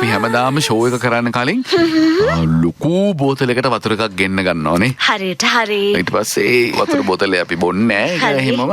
අපි හැමදාම ෂෝ එක කරන්න කලින් ලොකු බෝතලයකට වතුර එකක් ගෙන්න ගන්නවනේ. හරියට හරි. ඊට පස්සේ වතුර බෝතලේ අපි බොන්නේ නැහැ. එහෙමම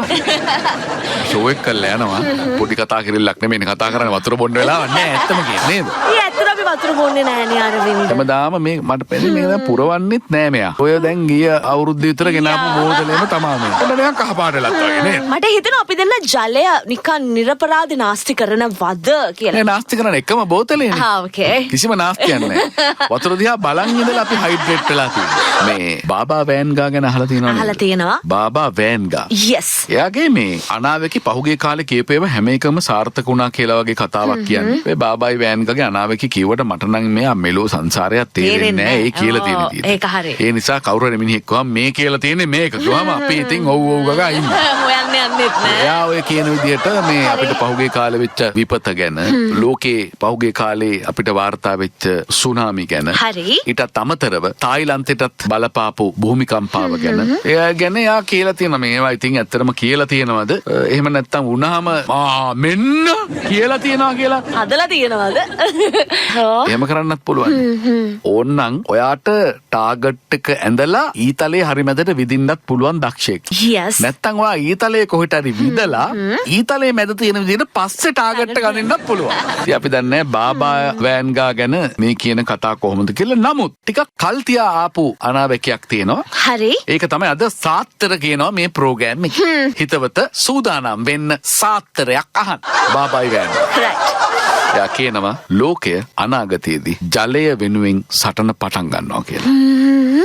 ෂෝ එක කරලා යනවා. පොඩි කතා කිරිල්ලක් නෙමෙයි කතා කරන්නේ වතුර බොන්න වෙලාවක් නැහැ. ඇත්තම කියන්නේ නේද? ඒ ඇත්තට අපි වතුර බොන්නේ නැහැ නේ අරවින්ද. හැමදාම මේ මට පෙන්නේ මේක දැන් පුරවන්නෙත් නෑ මෙයා. ඔය දැන් ගිය අවුරුද්ද විතර ගෙනාපු බෝතලෙම තමයි මේ. එන්න නිකන් කහ පාටලත් වගේ නේද? මට හිතෙනවා අපි දෙන්න ජලය නිකන් නිර්පරාධ නාස්ති කරනවද කියලා. නෑ නාස්ති කරන එකම බෝතලේනේ. ඕකේ. කිසිම නාස්තියක් නෑ. වතුර දිහා බලන් ඉඳලා අපි හයිඩ්‍රේට් වෙලා තියෙනවා. මේ බාබා වෑන්ගා ගැන අහලා තියෙනවනේ. අහලා තියෙනවා. බාබා වෑන්ගා. yes. එයාගේ මේ අනාවැකි පහුගිය කාලේ කියපේව හැම එකම සාර්ථක වුණා කියලා වගේ කතාවක් කියන්නේ. මේ බාබායි වෑන්ගාගේ අනාවැකි කිව්වට මට නම් මෙයා මෙලෝ සංසාරයක් තේරෙන්නේ නෑ. ඒ කියලා තියෙන දේ. ඒක හරි. ඒ නිසා කවුරු හරි මිනිහෙක් කොහම මේ කියලා තියෙන්නේ මේක. කොහම අපි ඉතින් ඔව් ඔව් ගගා ඉන්නේ. හොයන්න යන්නෙත් නෑ. එයා ඔය කියන විදිහට මේ අපිට පහුගිය කාලේ වෙච්ච විපත ගැන ලෝකේ පහුගිය කාලේ අපිට වාර්තා වෙච්ච සුනාමි ගැන ඊටත් අමතරව තායිලන්තෙටත් බලපාපු භූමිකම්පාව ගැන එයා ගැන එයා කියලා තියෙනවා. මේවා ඉතින් ඇත්තටම කියලා තියෙනවද? එහෙම නැත්නම් වුණාම මෙන්න කියලා තියනවා කියලා හදලා තියෙනවද? එහෙම කරන්නත් පුළුවන්. ඕන්නම් ඔයාට ටාගට් එක ඇඳලා ඊතලයේ හරි මැදට විදින්නත් පුළුවන් දක්ෂයෙක්. yes. නැත්නම් ඔයා ඊතලයේ කොහෙට හරි විදලා ඊතලයේ මැද තියෙන විදිහට පස්සේ ටාගට් එක ගන්නත් පුළුවන්. ඉතින් අපි දන්නේ බාබා වෑන්ගා ගැන මේ කියන කතා කොහොමද කියලා. නමුත් ටිකක් කල් තියා ආපු අනාවැකියක් තියෙනවා. හරි. ඒක තමයි අද සාත්තර කියනවා මේ ප්‍රෝග්‍රෑම් එකේ. හිතවත සූදානම් වෙන්න සාත්තරයක් අහන්න. බාබායි වෑන්ගා. right. එයා කියනවා ලෝකය අනාගතයේදී ජලය වෙනුවෙන් සටන පටන් ගන්නවා කියලා.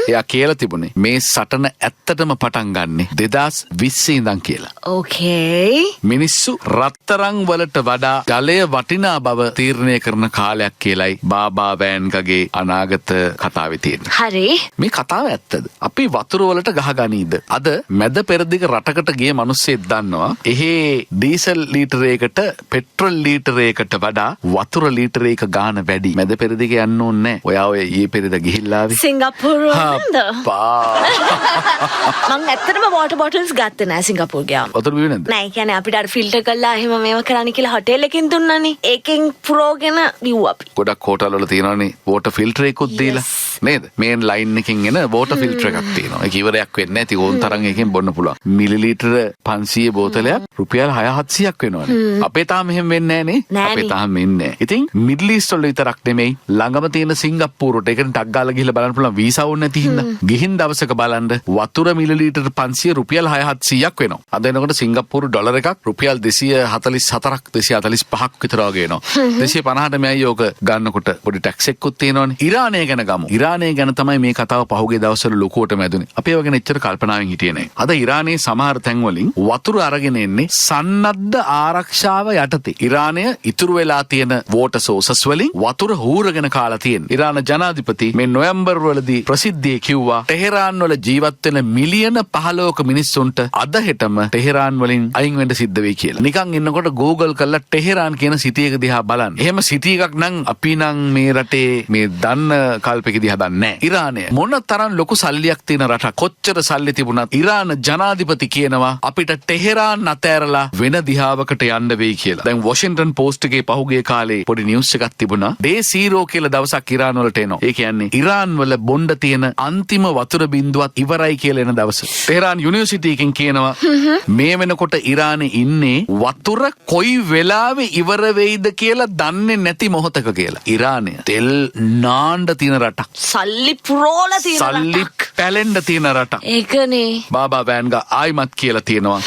එයා කියලා තිබුණේ මේ සටන ඇත්තටම පටන් ගන්නෙ 2020 ඉඳන් කියලා. ඕකේ. මිනිස්සු රත්තරන් වලට වඩා ජලය වටිනා බව තීරණය කරන කාලයක් කියලයි බාබා වෑන්ගාගේ අනාගත කතාවේ තියෙන්නේ. හරි. මේ කතාව ඇත්තද? අපි වතුර වලට ගහගනීද? අද මැද පෙරදිග රටකට ගිය මිනිස්සෙක් දන්නවා එහෙ ඩීසල් ලීටරයකට පෙට්‍රල් ලීටරයකට වඩා වතුර ලීටරයක ගාන වැඩි. මැද පෙරදිග යන්න ඕනේ නැහැ. ඔයා ඔය ඊයේ පෙරේද ගිහිල්ලා ආවේ? සිංගප්පූරු වලද? මං ඇත්තටම වෝටර් බොටල්ස් ගත්තේ නැහැ සිංගප්පූරු ගියාම. වතුර බිව්වේ නැද්ද? නෑ කියන්නේ අපිට අර ෆිල්ටර් කරලා එහෙම මේව කරන්න කියලා හොටෙල් එකකින් දුන්නානේ. ඒකෙන් පුරෝගෙන බිව්වා අපි. ගොඩක් හෝටල් වල තියෙනවානේ වෝටර් ෆිල්ටර් එකකුත් දීලා නේද? මේන් ලයින් එකකින් එන වෝටර් ෆිල්ටර් එකක් තියෙනවා. ඒක ඉවරයක් වෙන්නේ නැති ඕන් තරම් එකකින් බොන්න පුළුවන්. මිලිලීටර 500 බෝතලයක් රුපියල් 6-700ක් වෙනවනේ. අපේ තාම එහෙම වෙන්නේ නැහනේ. අපේ තාම වෙන්නේ නැහැ. ඉතින් මිඩල් ඊස්ට් වල විතරක් නෙමෙයි ළඟම තියෙන සිංගප්පූරුවට ඒකට ටක් ගාලා ගිහලා බලන්න පුළුවන් වීසා ඕනේ නැති හින්දා. ගිහින් දවසක බලන්න වතුර මිලිලීටර 500 රුපියල් 6-700ක් වෙනවා. අද එනකොට සිංගප්පූරු ඩොලර් එකක් රුපියල් 244ක් 245ක් විතර වගේ එනවා. 250ට මෙයි යෝක ගන්නකොට පොඩි ටැක්ස් එකකුත් තියෙනවනේ. ඉරානය ගැන ගමු. ඉරානය ගැන තමයි මේ කතාව පහුගිය දවස්වල ලොකුවට මැදුනේ. අපි ඒව ගැන එච්චර කල්පනාවෙන් හිටියේ නැහැ. අද ඉරානයේ සමහර තැන් වලින් වතුර අරගෙන එන්නේ සන්නද්ධ ආරක්ෂාව යටතේ. ඉරානය ඉතුරු වෙලා තියෙන වෝටර් සෝසස් වලින් වතුර හූරගෙන කාලා තියෙන. ඉරාන ජනාධිපති මේ නොවැම්බර් වලදී ප්‍රසිද්ධියේ කිව්වා ටෙහෙරාන් වල ජීවත් වෙන මිලියන 15ක මිනිස්සුන්ට අද හෙටම ටෙහෙරාන් වලින් අයින් වෙන්න සිද්ධ වෙයි කියලා. නිකන් ඉන්නකොට Google කරලා ටෙහෙරාන් කියන සිටි එක දිහා බලන්න. එහෙම සිටි එකක් නම් අපි නම් මේ රටේ මේ දන්න කල්පෙක දිහා දන්නේ නැහැ. ඉරානය මොන තරම් ලොකු සල්ලියක් තියෙන රටක්. කොච්චර සල්ලි තිබුණත් ඉරාන ජනාධිපති කියනවා අපිට ටෙහෙරාන් අතෑරලා වෙන දිහාවකට යන්න වෙයි කියලා. දැන් වොෂින්ටන් පෝස්ට් එකේ පහුගිය කාලේ පොඩි නිවුස් එකක් තිබුණා. Day 0 කියලා දවසක් ඉරාන වලට එනවා. ඒ කියන්නේ ඉරාන් වල බොණ්ඩ තියෙන අන්තිම වතුර බින්දුවත් ඉවරයි කියලා එන දවස. ටෙහෙරාන් යුනිවර්සිටි එකෙන් කියනවා මේ වෙනකොට ඉරානේ ඉන්නේ වතුර කොයි වෙලාවෙ ඉවර වෙයිද කියලා දන්නේ නැති මොහොතක කියලා. ඉරානය තෙල් නාන්න තියෙන රටක්. සල්ලි පුරෝලා තියෙන රටක්. සල්ලි පැලෙන්න තියෙන රටක්. ඒකනේ. බාබා වෑන්ගා ආයිමත් කියලා තියෙනවා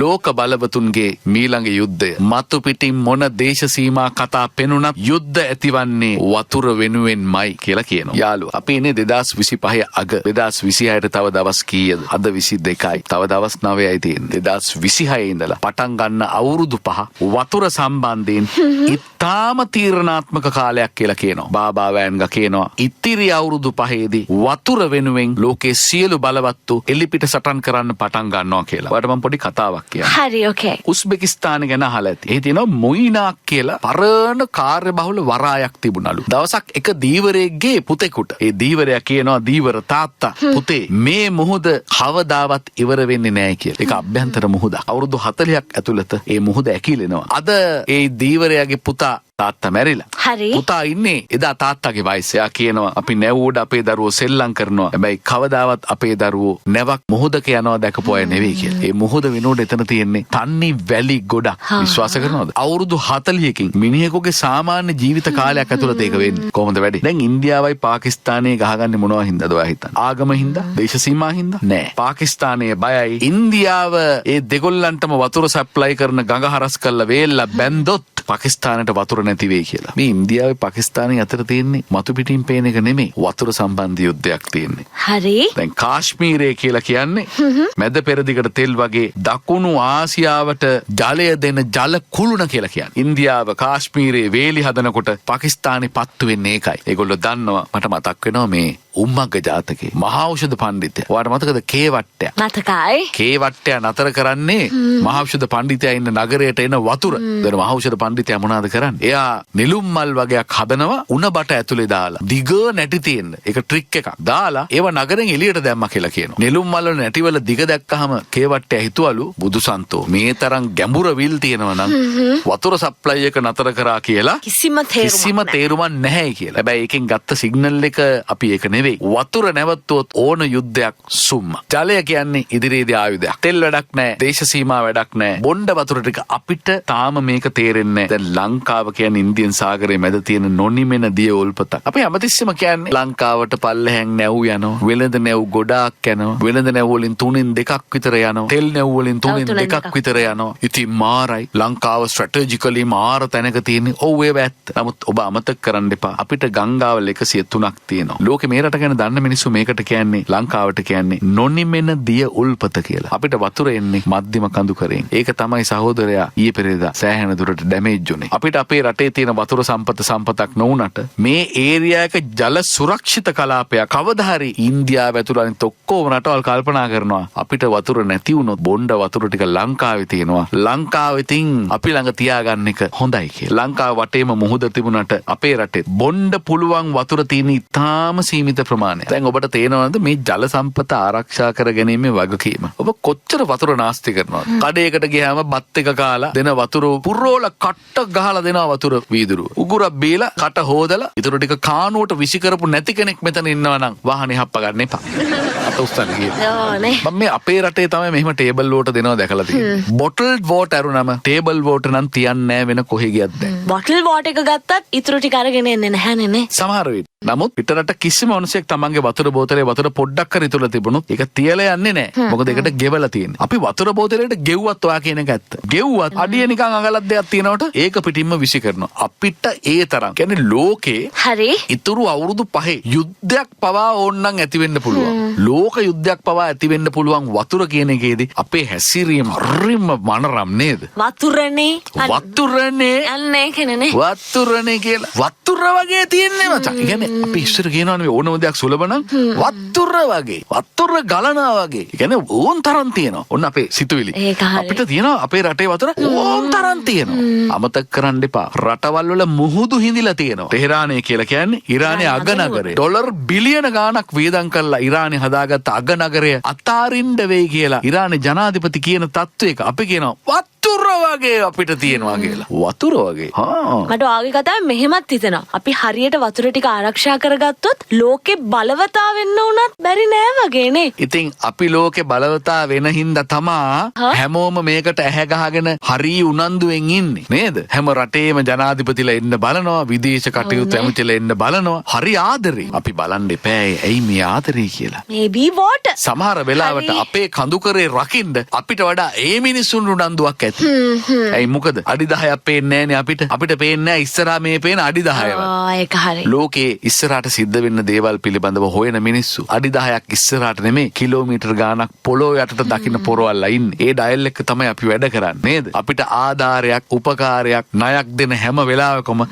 ලෝක බලවතුන්ගේ මීළඟ යුද්ධය මතු පිටින් මොන දේශ සීමා කතා පෙනුනත් යුද්ධ ඇතිවන්නේ වතුර වෙනුවෙන්මයි කියලා කියනවා. යාළුවා අපි ඉන්නේ 2025 අග. 2026ට තව දවස් කීයද? අද 22යි. තව දවස් 9යි තියෙන්නේ. 2026 ඉඳලා පටන් ගන්න අවුරුදු 5 වතුර සම්බන්ධයෙන් ඉතාම තීරණාත්මක කාලයක් කියලා කියනවා. බාබා වෑන්ගා කියනවා ඉතිරි අවුරුදු 5ේදී වතුර වෙනුවෙන් ලෝකේ සියලු බලවත්තු එලිපිට සටන් කරන්න පටන් ගන්නවා කියලා. ඔයාලට මම පොඩි කතාවක් කියන්නම්. හරි ඕකේ. උස්බෙකිස්තාන ගැන අහලා ඇති. ඒ තියෙනවා මොයිනාක් කියලා පරණ කාර්යබහුල වරායක් තිබුණලු. දවසක් එක දීවරයෙක්ගේ පුතෙකුට ඒ දීවරයා කියනවා දීවර තාත්තා පුතේ මේ මුහුද කවදාවත් ඉවර වෙන්නේ නැහැ කියලා. ඒක අභ්‍යන්තර මුහුදක්. අවුරුදු 40ක් ඇතුළත ඒ මුහුද ඇකිලෙනවා. අද ඒ දීවරයාගේ පුතා තාත්තා මැරිලා. හරි. පුතා ඉන්නේ එදා තාත්තගේ වයසේ. එයා කියනවා අපි නැවුවට අපේ දරුවෝ සෙල්ලම් කරනවා. හැබැයි කවදාවත් අපේ දරුවෝ නැවක් මොහොතක යනවා දැකපු අය නෙවෙයි කියලා. ඒ මොහොත වෙනුවට එතන තියෙන්නේ තන්නේ වැලි ගොඩක්. විශ්වාස කරනවද? අවුරුදු 40කින් මිනිහෙකුගේ සාමාන්‍ය ජීවිත කාලයක් ඇතුළත ඒක වෙන්නේ. කොහොමද වැඩි? දැන් ඉන්දියාවයි පාකිස්තානයේ ගහගන්නේ මොනවා හින්දාද ඔයා හිතන්නේ? ආගම හින්දා? දේශ සීමා හින්දා? නෑ. පාකිස්තානයේ බයයි ඉන්දියාව ඒ දෙගොල්ලන්ටම වතුර සප්ලයි කරන ගඟ හරස් කරලා වේල්ලා බැන්දොත් පාකිස්තානයට වතුර නැති වෙයි කියලා. මේ ඉන්දියාවේ පාකිස්තානයේ අතර තියෙන්නේ මතු පිටින් පේන එක නෙමෙයි. වතුර සම්බන්ධ යුද්ධයක් තියෙන්නේ. හරි. දැන් කාශ්මීරය කියලා කියන්නේ මැද පෙරදිගට තෙල් වගේ දකුණු ආසියාවට ජලය දෙන ජල කුළුණ කියලා කියන්නේ. ඉන්දියාව කාශ්මීරයේ වේලි හදනකොට පාකිස්තානේ පත්තු වෙන්නේ ඒකයි. ඒගොල්ලෝ දන්නවා මට මතක් වෙනවා මේ උම්මග්ග ජාතකේ මහා ඖෂධ පඬිතුයා. ඔයාලට මතකද කේවට්ටයා? මතකයි. කේවට්ටයා නතර කරන්නේ මහා ඖෂධ පඬිතුයා ඉන්න නගරයට එන වතුර. දැන් මහා ඖෂධ පඬිතුයා මොනවද කරන්නේ? එයා නිලුම් මල් වගේක් හදනවා උණ බට ඇතුලේ දාලා. දිග නැටි තියෙන. ඒක ට්‍රික් එකක්. දාලා ඒව නගරෙන් එළියට දැම්මා කියලා කියනවා. නිලුම් මල් වල නැටිවල දිග දැක්කහම කේවට්ටයා හිතුවලු බුදුසන්තෝ මේ තරම් ගැඹුර විල් තියෙනවා නම් වතුර සප්ලයි එක නතර කරා කියලා කිසිම තේරුමක් නැහැ කියලා. හැබැයි ඒකෙන් ගත්ත සිග්නල් එක අපි ඒක නෙවෙයි. වතුර නැවතුවොත් ඕන යුද්ධයක් සුම්ම. ජලය කියන්නේ ඉදිරියේදී ආයුධයක්. තෙල් වැඩක් නැහැ. දේශ සීමා වැඩක් නැහැ. බොණ්ඩ වතුර ටික අපිට තාම මේක තේරෙන්නේ නැහැ. දැන් ලංකාව කියන්නේ ඉන්දියන් සාගරයේ මැද තියෙන නොනිමෙන දිය උල්පතක්. අපි හැමතිස්සෙම කියන්නේ ලංකාවට පල්ලෙහැන් නැව් යනවා. වෙළඳ නැව් ගොඩාක් යනවා. වෙළඳ නැව් වලින් 3න් 2ක් විතර යනවා. තෙල් නැව් වලින් 3න් 2ක් විතර යනවා. ඉතින් මාරයි. ලංකාව ස්ට්‍රැටජිකලි මාර තැනක තියෙන්නේ. ඔව් ඒව ඇත්ත. නමුත් ඔබ අමතක කරන්න එපා. අපිට ගංගාවල් 103ක් තියෙනවා. ලෝකෙ මේ රට ගැන දන්න මිනිස්සු මේකට කියන්නේ ලංකාවට කියන්නේ නොනිමෙන දිය උල්පත කියලා. අපිට වතුර එන්නේ මධ්‍යම කඳු කරෙන්. ඒක තමයි සහෝදරයා ඊයේ පෙරේදා සෑහෙන දුරට ඩැමේජ් උනේ. අපිට අපේ රටේ තියෙන වතුර සම්පතක් නොවුනට මේ ඒරියා එක ජල සුරක්ෂිත කලාපයක්. කවදා හරි ඉන්දියාව ඇතුළු අනිත් ඔක්කොම රටවල් කල්පනා කරනවා අපිට වතුර නැති වුණොත් බොණ්ඩ වතුර ටික ලංකාවේ තියෙනවා. ලංකාවේ තින් අපි ළඟ තියාගන්න එක හොඳයි කියලා. ලංකාව වටේම මුහුද තිබුණට අපේ රටේ බොණ්ඩ පුළුවන් වතුර තියෙන ඉතාම සීමිත ප්‍රමාණයක්. දැන් ඔබට තේරෙනවද මේ ජල සම්පත ආරක්ෂා කර ගැනීමේ වගකීම? ඔබ කොච්චර වතුර නාස්ති කරනවද? කඩේකට ගියාම බත් එක කාලා දෙන වතුර පුරෝල කට්ට ගහලා දෙනවා වතුර වීදුරුව. උගුරක් බීලා කට හොදලා ඊටු ටික කානුවට විසි කරපු නැති කෙනෙක් මෙතන ඉන්නවා නම් වාහනේ හප්ප ගන්න එපා. අත උස්සන්න ගියේ. ඕනේ. මම මේ අපේ රටේ තමයි මෙහෙම ටේබල් වෝටර් දෙනවා දැකලා තියෙන්නේ. බොටල්ඩ් වෝටර් අරුනම ටේබල් වෝටර් නම් තියන්නේ නැහැ වෙන කොහෙ ගියත් දැන්. බොටල් වෝටර් එක ගත්තත් ඉතුරු ටික අරගෙන එන්නේ නැහැනේ නේ. සමහර විට. නමුත් පිටරට කිසිම මිනිසෙක් තමන්ගේ වතුර බෝතලේ වතුර පොඩ්ඩක් හරි තුල තිබුණොත් ඒක තියලා යන්නේ නැහැ. මොකද ඒකට ගෙවලා තියෙන්නේ. අපි වතුර බෝතලේට ගෙව්වත් ඔයා කියන එක ඇත්ත. ගෙව්වත් අඩිය නිකන් අඟලක් දෙයක් තියෙනකොට ඒක පිටින්ම විසි කරනවා. අපිට ඒ තරම් කියන්නේ ලෝකේ හරි ඉතුරු අවුරුදු 5 යුද්ධයක් පවා ඕන්නම් ඇති වෙන්න පුළුවන්. ලෝක යුද්ධයක් පවා ඇති වෙන්න පුළුවන් වතුර කියන එකේදී අපේ හැසිරීම හරිම මනරම් නේද? වතුරනේ. වතුරනේ. යන්නේ කෙනනේ. වතුරනේ කියලා. වතුර වගේ තියෙන්නේ මචං. ඒ කියන්නේ අපි ඉස්සර කියනවනේ ඕනම දෙයක් සුලභ නම් වතුර වගේ. වතුර ගලනවා වගේ. ඒ කියන්නේ ඕන් තරම් තියෙනවා. ඔන්න අපේ සිතුවිලි. අපිට තියෙනවා අපේ රටේ වතුර ඕන් තරම් තියෙනවා. අමතක කරන්න එපා. රටවල් වල මුහුදු හිඳිලා තියෙනවා. ටෙහෙරානය කියලා කියන්නේ ඉරානයේ අගනගරය. ඩොලර් බිලියන ගාණක් වියදම් කරලා ඉරානයේ හදාගත්ත අගනගරය අතාරින්න වෙයි කියලා ඉරානයේ ජනාධිපති කියන තත්ත්වයක අපි කියනවා වතුර වගේ අපිට තියෙනවා කියලා. වතුර වගේ. මට ආගේ කතාවේ මෙහෙමත් හිතෙනවා. අපි හරියට වතුර ටික ආරක්ෂා කරගත්තොත් ලෝකේ බලවතා වෙන්න උනත් බැරි නෑ වගේනේ. ඉතින් අපි ලෝකේ බලවතා වෙන හින්දා තමා හැමෝම මේකට ඇහැ ගහගෙන හරි උනන්දුවෙන් ඉන්නේ නේද? හැම රටේම ජනාධිපතිලා එන්න බලනවා, විදේශ කටයුතු ඇමතිලා එන්න බලනවා. හරි ආදරේ. අපි බලන්න එපා ඇයි මේ ආදරේ කියලා. maybe water. සමහර වෙලාවට අපේ කඳුකරේ රකින්න අපිට වඩා ඒ මිනිස්සුන් උනන්දුවක් ඇති. ඇයි මොකද අඩි 10ක් පේන්නේ නැහනේ අපිට. අපිට පේන්නේ නැහැ ඉස්සරහා මේ පේන අඩි 10වත්. ඒක හරි. ලෝකේ ඉස්සරහට සිද්ධ වෙන්න දේවල් පිළිබඳව හොයන මිනිස්සු අඩි 10ක් ඉස්සරහට නෙමෙයි කිලෝමීටර් ගාණක් පොළොව යටට දකින්න පොරවල්ලා ඉන්නේ. ඒ ඩයල් එක තමයි අපි වැඩ කරන්නේ නේද? අපිට ආධාරයක්, උපකාරයක්, ණයක් දෙන හැම වෙලාවකම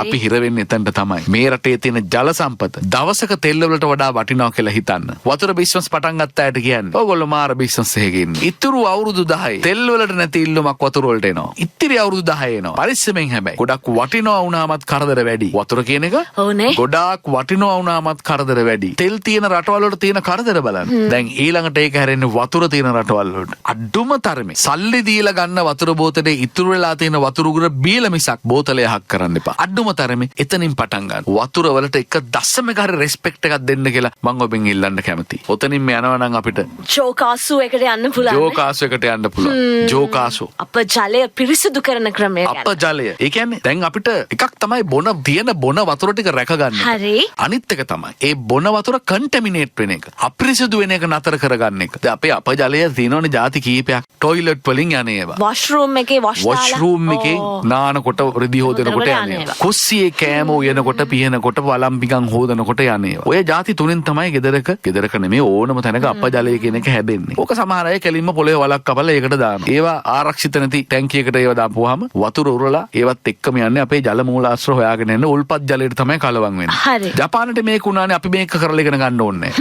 අපි හිර වෙන්නේ එතනට තමයි. මේ රටේ තියෙන ජල සම්පත දවසක තෙල් වලට වඩා වටිනවා කියලා හිතන්න. වතුර බිස්නස් පටන් ගත්ත අයට කියන්නේ ඕගොල්ලෝ මාර බිස්නස් එකක ඉන්නේ. ඉතුරු අවුරුදු 10 තෙල් වලට නැති ඉල්ලුමක් වතුර වලට එනවා. ඉතිරි අවුරුදු 10 එනවා. පරිස්සමෙන් හැබැයි. ගොඩක් වටිනවා වුණාමත් කරදර වැඩි. වතුර කියන එක ඕනේ. ගොඩාක් ගොඩාක් වටිනවා වුණාමත් කරදර වැඩි. තෙල් තියෙන රටවල් වලට තියෙන කරදර බලන්න. දැන් ඊළඟට ඒක හැරෙන්නේ වතුර තියෙන රටවල් වලට. අඩුම තරමේ සල්ලි දීලා ගන්න වතුර බෝතලේ ඉතුරු වෙලා තියෙන වතුර උගුර බීලා මිසක් බෝතලය හක් කරන්න එපා. අඩුම තරමේ එතනින් පටන් ගන්න. වතුර වලට එක දශමක හරි රෙස්පෙක්ට් එකක් දෙන්න කියලා මම ඔබෙන් ඉල්ලන්න කැමතියි. ඔතනින් මේ යනවා නම් අපිට ජෝකාසු එකට යන්න පුළුවන්. ජෝකාසු එකට යන්න පුළුවන්. ජෝකාසු. අප ජලය පිරිසිදු කරන ක්‍රමය ගැන. අප ජලය. ඒ කියන්නේ දැන් අපිට එකක් තමයි තියෙන බොන වතුර ටික රැකගන්න. හරි. අනිත් එක තමයි ඒ බොන වතුර කන්ටැමිනේට් වෙන එක. අපිරිසිදු වෙන එක නතර කරගන්න එක. දැන් අපේ අප ජලය තියෙනවනේ ಜಾති කීපයක්. টয়ලට් වලින් යන ඒවා. වොෂ්රූම් එකේ වොෂ්රූම් එකේ නානකොට රිදි හොදනකොට යන ඒවා. කුස්සියේ කෑම උයනකොට පිහනකොට වලම්පිකම් හොදනකොට යන ඒවා. ඔය ಜಾති තුනෙන් තමයි ගෙදරක නෙමෙයි ඕනම තැනක අප ජලය කියන එක හැදෙන්නේ. ඕක සමහර අය කෙලින්ම පොළවේ වලක් කපලා ඒකට දානවා. ඒවා ආරක්ෂිත නැති ටැංකියකට ඒවා දාපුවාම වතුර උරලා ඒවත් එක්කම යන්නේ අපේ ජල මූලාශ්‍ර හොයාගෙන යන උල්පත් ජලයට තමයි කලවම් වෙන්නේ. හරි. ජපානට මේක උනානේ අපි මේක කරලා ඉගෙන ගන්න ඕනේ.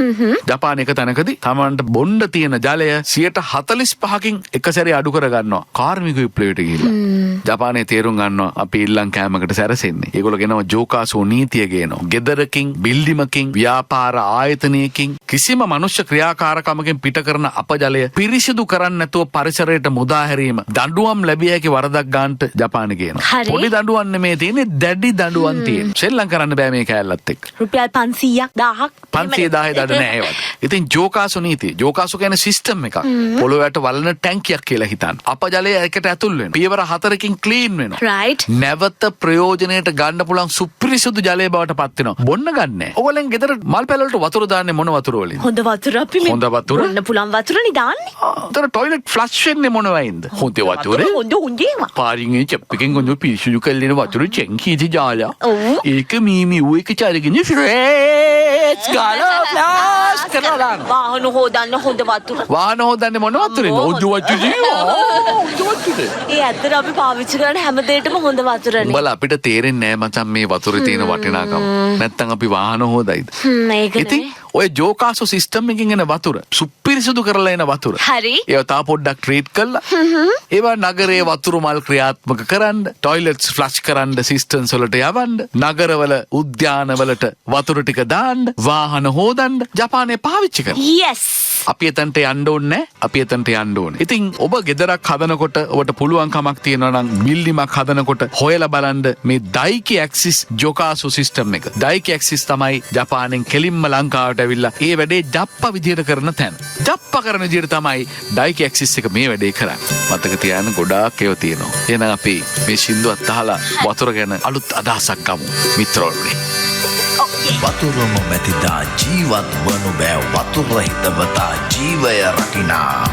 ජපාන එක තැනකදී තමන්ට බොන්න තියෙන ජලය 45%කින් එක සැරේ අඩු කර ගන්නවා. කාර්මික විප්ලවයට ගිහිල්ලා. ජපානයේ තේරුම් ගන්නවා අපි ඊළඟ කෑමකට සැරසෙන්නේ. ඒගොල්ලෝ ගෙනවා ජෝකාසෝ නීතිය ගේනවා. ගෙදරකින්, බිල්ඩිමකින්, ව්‍යාපාර ආයතනයකින් කිසිම මනුෂ්‍ය ක්‍රියාකාරකමකින් පිට කරන අපජලය පිරිසිදු කරන්නේ නැතුව පරිසරයට මුදා හැරීම දඬුවම් ලැබිය හැකි වරදක් ගන්නට ජපානය කියනවා. පොඩි දඬුවම් නෙමේ තියෙන්නේ දැඩි දඬුවම් තියෙනවා. සෙල්ලම් කරන්න බෑ මේ කෑල්ලත් එක්ක. රුපියල් 500ක් 1000ක් 500,000 දඩ නෑ ඒවට. ඉතින් ජෝකාසු නීතිය. ජෝකාසු කියන්නේ සිස්ටම් එකක්. පොළොවට වලන ටැංකියක් කියලා හිතන්න. අපජලය එකට ඇතුල් වෙනවා. පියවර 4කින් ක්ලීන් වෙනවා. right. නැවත ප්‍රයෝජනයට ගන්න පුළුවන් සුපිරිසිදු ජලය බවට පත් වෙනවා. බොන්න ගන්නෑ. ඔයගොල්ලන් ගෙදර මල් පැල වලට වතුර දාන්නේ මොන වතුර වලින්ද? හොඳ වතුර අපි මේ හොඳ වතුර? බොන්න පුළුවන් වතුරනේ දාන්නේ. අතන টয়ලට් ෆ්ලෂ් වෙන්නේ මොන වයින්ද? හොඳ වතුර. හොඳේවා. පාරින් චප්පකින් ගොනු පිරිසිදු කරගෙන වතුර චෙන්කීති ජාලා. ඔව්. ඒක මීමි ඌ එක චාරගෙන ෆ්‍රෙෂ් ගාලා ෆ්ලෂ් කරලා. වාහන හොදන්න හොඳ වතුර. වාහන හොදන්නේ මොන වතුරේද? හොඳ වතුර. ඒ ඇත්තට අපි පාවිච්චි කරන හැම දෙයකම හොඳ වතුරනේ. උඹලා අපිට තේරෙන්නේ නෑ මචං මේ වතුරේ තියෙන වටිනාකම. නැත්තම් අපි වාහන හොදයිද? ඉතින් ඔය ජෝකාසු සිස්ටම් එකකින් එන වතුර සුපිරිසිදු කරලා එන වතුර. හරි. ඒවා තා පොඩ්ඩක් ට්‍රීට් කළා. ඒවා නගරයේ වතුර මල් ක්‍රියාත්මක කරන්න, টয়ලට්ස් ෆ්ලෂ් කරන්න සිස්ටම්ස් වලට යවන්න, නගරවල උද්‍යානවලට වතුර ටික දාන්න, වාහන හොදන්න ජපානයේ පාවිච්චි කරනවා. yes. අපි එතනට යන්න ඕනේ. අපි එතනට යන්න ඕනේ. ඉතින් ඔබ ගෙදරක් හදනකොට ඔබට පුළුවන් කමක් තියෙනවා නම් බිල්ඩිමක් හදනකොට හොයලා බලන්න මේ ඩයිකි ඇක්සිස් ජෝකාසු සිස්ටම් එක. ඩයිකි ඇක්සිස් තමයි ජපානයෙන් කෙලින්ම ලංකාවට ඇවිල්ලා ඒ වැඩේ ජප්ප විදියට කරන තැන. ජප්ප කරන විදියට තමයි ඩයිකි ඇක්සිස් එක මේ වැඩේ කරන්නේ. මතක තියාගන්න ගොඩාක් ඒවා තියෙනවා. එහෙනම් අපි මේ සින්දුවත් අහලා වතුර ගැන අලුත් අදහසක් ගමු මිත්‍රෝල්නේ. වතුරම මැතිදා ජීවත් වනු බෑ වතුර හිතවතා ජීවය රකිනා